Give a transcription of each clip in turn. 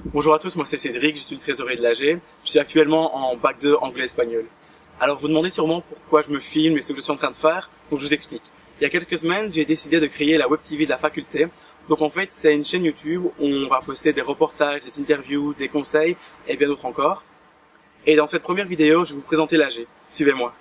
Bonjour à tous, moi c'est Cédric, je suis le trésorier de l'AG. Je suis actuellement en bac 2 anglais-espagnol. Alors vous demandez sûrement pourquoi je me filme et ce que je suis en train de faire, donc je vous explique. Il y a quelques semaines, j'ai décidé de créer la web TV de la faculté. Donc en fait, c'est une chaîne YouTube où on va poster des reportages, des interviews, des conseils et bien d'autres encore. Et dans cette première vidéo, je vais vous présenter l'AG. Suivez-moi.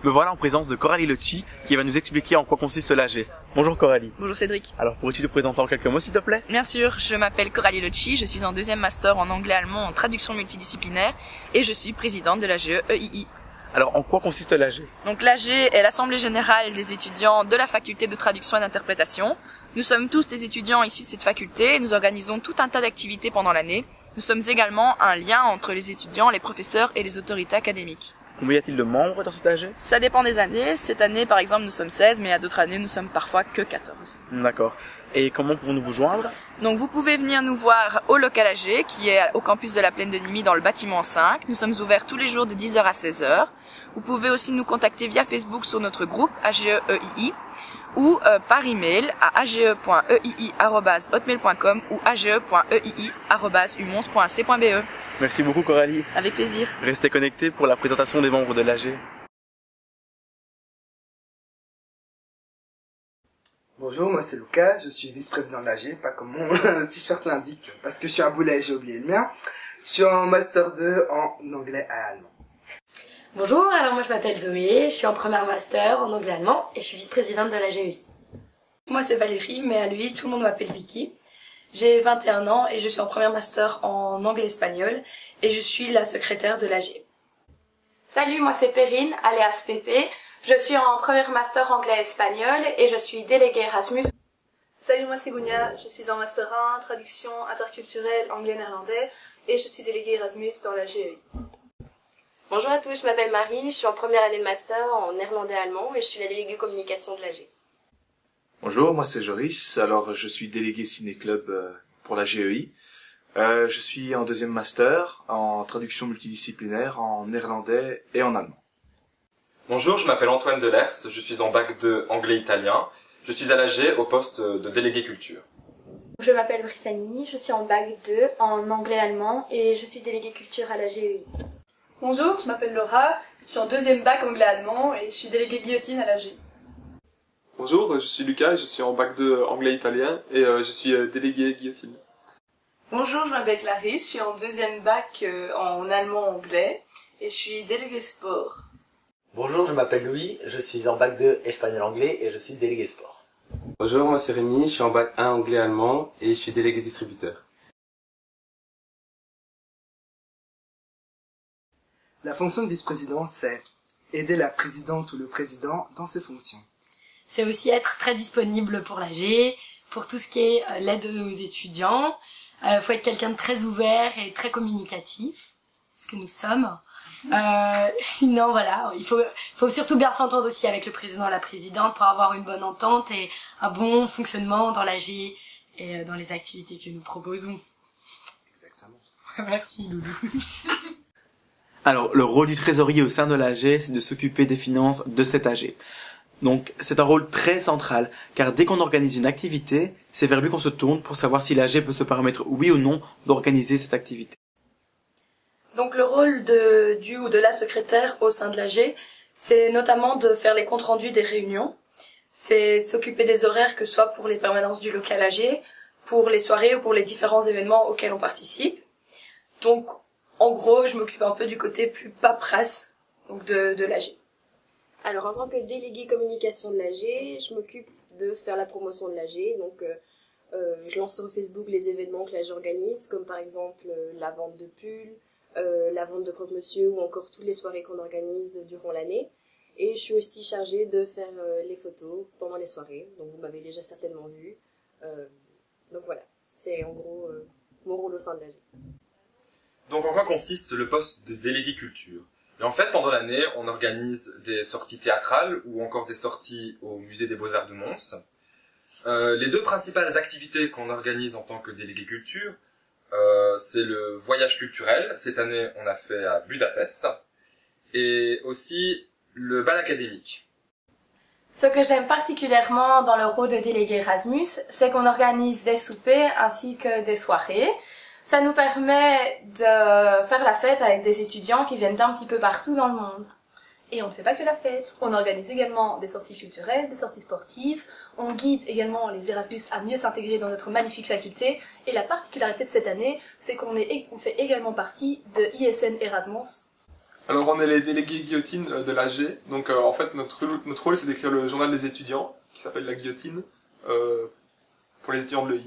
Me voilà en présence de Coralie Lotti qui va nous expliquer en quoi consiste l'AG. Bonjour Coralie. Bonjour Cédric. Alors pourrais-tu te présenter en quelques mots s'il te plaît? Bien sûr, je m'appelle Coralie Lotti, je suis en deuxième master en anglais-allemand en traduction multidisciplinaire et je suis présidente de l'AGE EII. Alors en quoi consiste l'AG? Donc l'AG est l'assemblée générale des étudiants de la faculté de traduction et d'interprétation. Nous sommes tous des étudiants issus de cette faculté et nous organisons tout un tas d'activités pendant l'année. Nous sommes également un lien entre les étudiants, les professeurs et les autorités académiques. Combien y a-t-il de membres dans cet AG? Ça dépend des années. Cette année, par exemple, nous sommes 16, mais à d'autres années, nous sommes parfois que 14. D'accord. Et comment pouvons-nous vous joindre? Donc vous pouvez venir nous voir au local AG, qui est au campus de la Plaine de Nîmes dans le bâtiment 5. Nous sommes ouverts tous les jours de 10h à 16h. Vous pouvez aussi nous contacter via Facebook sur notre groupe AGEEII ou par email à age.eii@hotmail.com ou age.eii@umons.ac.be. Merci beaucoup Coralie. Avec plaisir. Restez connectés pour la présentation des membres de l'AG. Bonjour, moi c'est Lucas, je suis vice-président de l'AG, pas comme mon t-shirt l'indique, parce que je suis à Boulay et j'ai oublié le mien. Je suis en Master 2 en anglais et allemand. Bonjour, alors moi je m'appelle Zoé, je suis en première master en anglais-allemand et je suis vice-présidente de l'AGEI. Moi c'est Valérie, mais à lui tout le monde m'appelle Vicky. J'ai 21 ans et je suis en première master en anglais-espagnol et je suis la secrétaire de l'AG. Salut, moi c'est Perrine, alias Pépé. Je suis en première master anglais-espagnol et je suis déléguée Erasmus. Salut, moi c'est Gounia, je suis en master 1, traduction interculturelle anglais-néerlandais et je suis déléguée Erasmus dans la GEI. Bonjour à tous, je m'appelle Marie, je suis en première année de master en néerlandais-allemand et je suis la déléguée communication de l'AG. Bonjour, moi c'est Joris, alors je suis délégué ciné-club pour la GEI. Je suis en deuxième master en traduction multidisciplinaire en néerlandais et en allemand. Bonjour, je m'appelle Antoine Delers, je suis en bac 2 anglais-italien. Je suis à l'AG au poste de délégué culture. Je m'appelle Brissani, je suis en bac 2 en anglais-allemand et je suis déléguée culture à la GEI. Bonjour, je m'appelle Laura, je suis en deuxième bac anglais-allemand et je suis déléguée guillotine à l'AG. Bonjour, je suis Lucas, je suis en bac 2 anglais-italien et je suis délégué guillotine. Bonjour, je m'appelle Clarisse, je suis en deuxième bac en allemand-anglais et je suis déléguée sport. Bonjour, je m'appelle Louis, je suis en bac 2 espagnol-anglais et je suis délégué sport. Bonjour, moi c'est Rémi, je suis en bac 1 anglais-allemand et je suis délégué distributeur. La fonction de vice-président, c'est aider la présidente ou le président dans ses fonctions. C'est aussi être très disponible pour l'AG, pour tout ce qui est l'aide aux étudiants. Faut être quelqu'un de très ouvert et très communicatif, ce que nous sommes. Sinon voilà, il faut surtout bien s'entendre aussi avec le président et la présidente pour avoir une bonne entente et un bon fonctionnement dans l'AG et dans les activités que nous proposons. Exactement. Merci Loulou. Alors, le rôle du trésorier au sein de l'AG, c'est de s'occuper des finances de cet AG. Donc, c'est un rôle très central, car dès qu'on organise une activité, c'est vers lui qu'on se tourne pour savoir si l'AG peut se permettre, oui ou non, d'organiser cette activité. Donc le rôle du ou de la secrétaire au sein de l'AG, c'est notamment de faire les comptes rendus des réunions, c'est s'occuper des horaires que ce soit pour les permanences du local AG, pour les soirées ou pour les différents événements auxquels on participe. Donc en gros, je m'occupe un peu du côté plus paperasse donc de l'AG. Alors en tant que déléguée communication de l'AG, je m'occupe de faire la promotion de l'AG, donc je lance sur Facebook les événements que l'AG organise, comme par exemple la vente de pulls, la vente de croque-monsieur ou encore toutes les soirées qu'on organise durant l'année. Et je suis aussi chargée de faire les photos pendant les soirées, donc vous m'avez déjà certainement vu. Donc voilà, c'est en gros mon rôle au sein de l'AG. Donc en quoi consiste le poste de délégué culture? Et en fait, pendant l'année, on organise des sorties théâtrales ou encore des sorties au musée des Beaux-Arts de Mons. Les deux principales activités qu'on organise en tant que délégué culture, c'est le voyage culturel. Cette année, on a fait à Budapest. Et aussi le bal académique. Ce que j'aime particulièrement dans le rôle de délégué Erasmus, c'est qu'on organise des soupers ainsi que des soirées. Ça nous permet de faire la fête avec des étudiants qui viennent d'un petit peu partout dans le monde. Et on ne fait pas que la fête, on organise également des sorties culturelles, des sorties sportives, on guide également les Erasmus à mieux s'intégrer dans notre magnifique faculté, et la particularité de cette année, c'est qu'on fait également partie de ISN Erasmus. Alors on est les délégués guillotine de l'AG, donc en fait notre rôle c'est d'écrire le journal des étudiants, qui s'appelle La Guillotine, pour les étudiants de l'EI.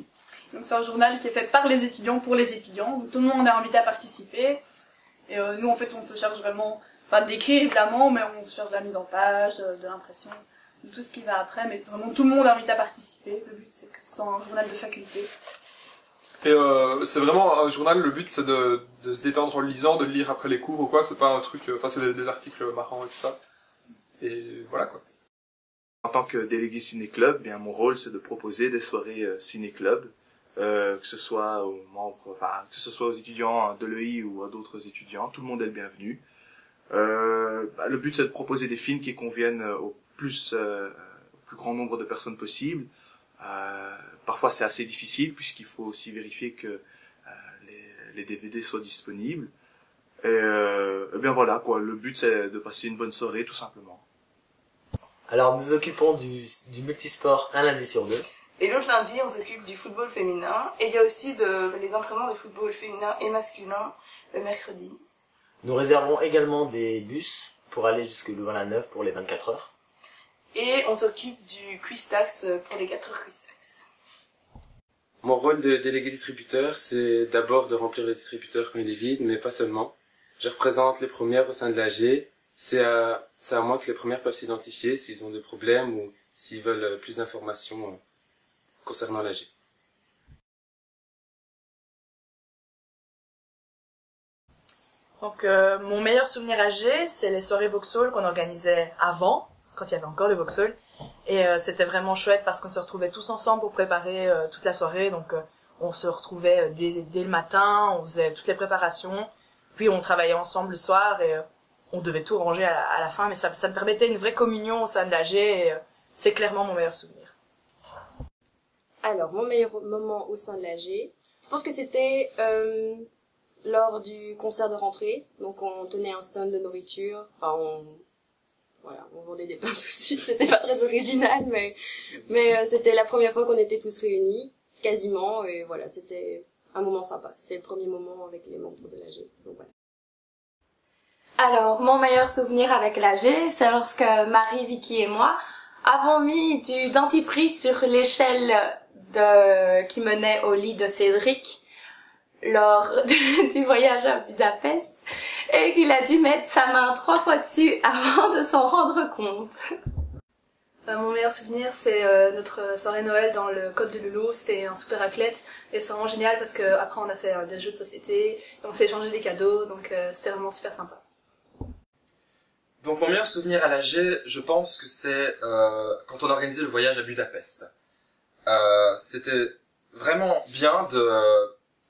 Donc c'est un journal qui est fait par les étudiants pour les étudiants, donc tout le monde est invité à participer, et nous en fait on se charge vraiment, pas d'écrire évidemment, mais on se charge de la mise en page, de l'impression, de tout ce qui va après, mais vraiment tout le monde est invité à participer, le but c'est que ce soit un journal de faculté. Et c'est vraiment un journal, le but c'est de se détendre en le lisant, de le lire après les cours ou quoi, c'est pas un truc, enfin c'est des articles marrants et tout ça. Et voilà quoi. En tant que délégué ciné-club, bien mon rôle c'est de proposer des soirées ciné-club, que ce soit aux membres, enfin que ce soit aux étudiants de l'EI ou à d'autres étudiants, tout le monde est le bienvenu. Le but c'est de proposer des films qui conviennent au plus grand nombre de personnes possible. Parfois c'est assez difficile puisqu'il faut aussi vérifier que les DVD soient disponibles. Et bien voilà quoi, le but c'est de passer une bonne soirée tout simplement. Alors nous occupons du multisport un lundi sur deux. Et l'autre lundi on s'occupe du football féminin et il y a aussi les entraînements de football féminin et masculin le mercredi. Nous réservons également des bus pour aller jusque Louvain-la-Neuve pour les 24 heures. Et on s'occupe du quiz tax pour les 4 heures quiz tax. Mon rôle de délégué distributeur, c'est d'abord de remplir le distributeur quand il est vide, mais pas seulement. Je représente les premières au sein de l'AG. C'est à moi que les premières peuvent s'identifier s'ils ont des problèmes ou s'ils veulent plus d'informations concernant l'AG. Donc mon meilleur souvenir AG, c'est les soirées Vauxhall qu'on organisait avant, quand il y avait encore le Vauxhall. Et c'était vraiment chouette parce qu'on se retrouvait tous ensemble pour préparer toute la soirée. Donc on se retrouvait dès le matin, on faisait toutes les préparations. Puis on travaillait ensemble le soir et on devait tout ranger à la fin. Mais ça me permettait une vraie communion au sein de l'AG et c'est clairement mon meilleur souvenir. Alors, mon meilleur moment au sein de l'AG, je pense que c'était lors du concert de rentrée. Donc on tenait un stand de nourriture. Enfin, on vendait des pains aussi, c'était pas très original, mais c'était la première fois qu'on était tous réunis, quasiment, et voilà, c'était un moment sympa. C'était le premier moment avec les membres de l'AG, donc voilà. Alors, mon meilleur souvenir avec l'AG, c'est lorsque Marie, Vicky et moi avons mis du dentifrice sur l'échelle qui menait au lit de Cédric lors du voyage à Budapest et qu'il a dû mettre sa main 3 fois dessus avant de s'en rendre compte. Mon meilleur souvenir, c'est notre soirée Noël dans le Code de Loulou. C'était un super raclette et c'est vraiment génial parce que après on a fait des jeux de société, et on s'est échangé des cadeaux, donc c'était vraiment super sympa. Donc mon meilleur souvenir à l'AG, je pense que c'est quand on a organisé le voyage à Budapest. C'était vraiment bien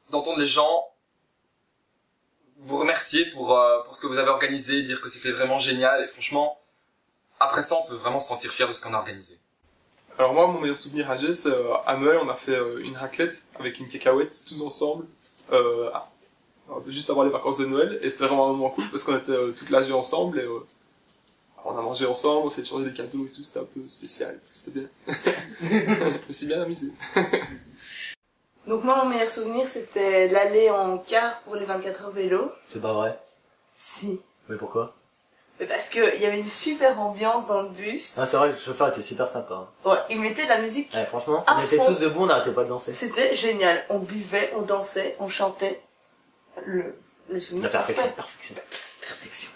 d'entendre les gens vous remercier pour ce que vous avez organisé, dire que c'était vraiment génial, et franchement, après ça, on peut vraiment se sentir fier de ce qu'on a organisé. Alors moi, mon meilleur souvenir AG, c'est à Noël, on a fait une raclette avec une cacahuète, tous ensemble, juste avant les vacances de Noël, et c'était vraiment un moment cool, parce qu'on était toute l'AG ensemble, et on a mangé ensemble, on s'est échangé des cadeaux et tout, c'était un peu spécial, c'était bien. Je me suis bien amusé. Donc moi, mon meilleur souvenir, c'était l'aller en car pour les 24 heures vélo. C'est pas vrai? Si. Mais pourquoi? Mais parce que il y avait une super ambiance dans le bus. Ah, c'est vrai que le chauffeur était super sympa. Ouais, il mettait de la musique. Ouais, franchement, on était tous debout, on n'arrêtait pas de danser. C'était génial. On buvait, on dansait, on chantait. Le souvenir. La perfection. Perfection.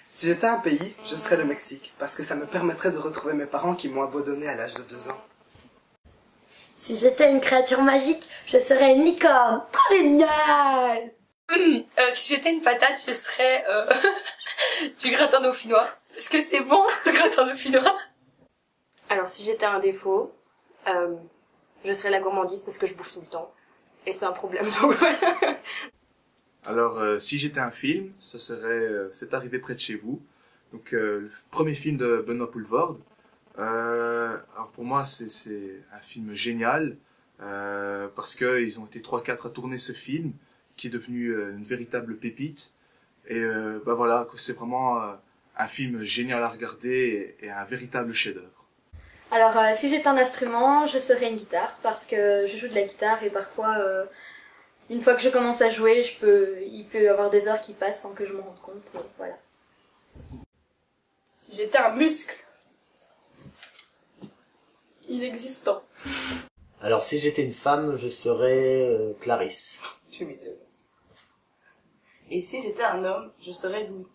Si j'étais un pays, je serais le Mexique, parce que ça me permettrait de retrouver mes parents qui m'ont abandonné à l'âge de 2 ans. Si j'étais une créature magique, je serais une licorne. Trop génial! Si j'étais une patate, je serais du gratin dauphinois. Parce que c'est bon, le gratin dauphinois. Alors, si j'étais un défaut, je serai la gourmandise parce que je bouffe tout le temps. Et c'est un problème. Alors, si j'étais un film, ça serait C'est arrivé près de chez vous. Donc, le premier film de Benoît Poelvoorde. Alors pour moi, c'est un film génial parce que ils ont été 3-4 à tourner ce film, qui est devenu une véritable pépite. Et bah voilà, c'est vraiment un film génial à regarder et un véritable chef-d'œuvre. Alors, si j'étais un instrument, je serais une guitare, parce que je joue de la guitare et parfois, une fois que je commence à jouer, il peut y avoir des heures qui passent sans que je m'en rende compte, et voilà. Si j'étais un muscle inexistant. Alors si j'étais une femme, je serais Clarisse. Tu m'étonnes. Et si j'étais un homme, je serais Louis.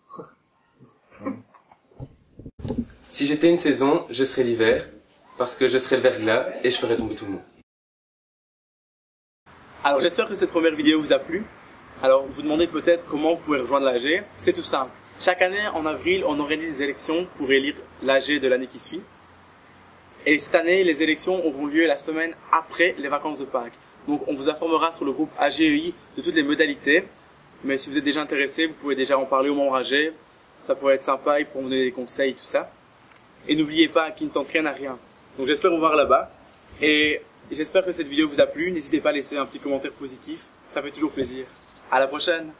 Si j'étais une saison, je serais l'hiver, parce que je serais le verglas et je ferais tomber tout le monde. Alors j'espère que cette première vidéo vous a plu. Alors vous demandez peut-être comment vous pouvez rejoindre l'AG. C'est tout simple. Chaque année, en avril, on organise des élections pour élire l'AG de l'année qui suit. Et cette année, les élections auront lieu la semaine après les vacances de Pâques. Donc on vous informera sur le groupe AGEI de toutes les modalités. Mais si vous êtes déjà intéressé, vous pouvez déjà en parler aux membres AG. Ça pourrait être sympa, ils pourront vous donner des conseils, tout ça. Et n'oubliez pas qu'ils ne tentent rien à rien. Donc j'espère vous voir là-bas. Et j'espère que cette vidéo vous a plu. N'hésitez pas à laisser un petit commentaire positif. Ça fait toujours plaisir. À la prochaine!